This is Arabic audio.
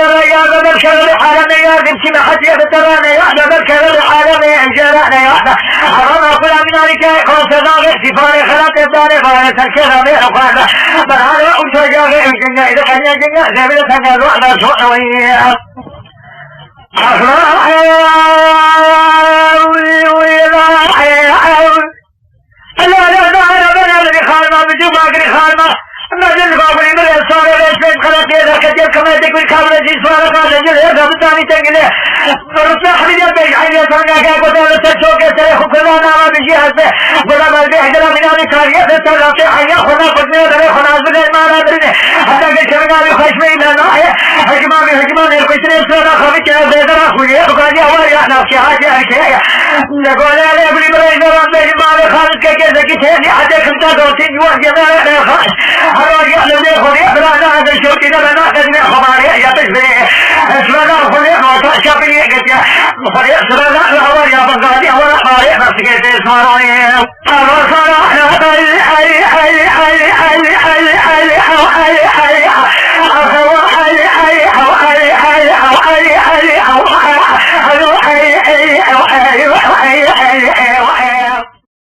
ترى يا ذا الكرم العالمي يا ذي محد يا ترانا يا ذا الكرم العالمي انجلنا يا حرام كل من ذلك يكون تداغ سفار خلات الدار فارس الكرم الخالد برهان وجاء الجنة إذا كان الجنة زميل تنال وعلى سوء نزل باقي من الصالح الاسود خلق يده كثير كما تقول كامل الجسوار قال نزل هذا بتاني تنقله فرصة حبيبي بيجي يسمعنا كابوس التشوك يسرح كلنا ما بيجي هذا ولا ما بيجي هذا من هذه كارية تتلاقي حيا خنا خدنا ده خنا زين ما ندري هذا كشرنا بخشمي من ناحية هجمان القصر الصلاة خبيث هذا خويه وقال يا ولي أنا في حاجة أشياء نقول له بلي بري نرد ما خالد كذا كتير حتى كنت أقول يوم جمال خالد الرجال اللي خليه فلا هذا الشوكي ده بنا تجمع خباري يا بسبي اسمنا خليه ما شافي قد خليه سرنا هو يا بغادي ولا خليه بس كده اسمعني الله صلاح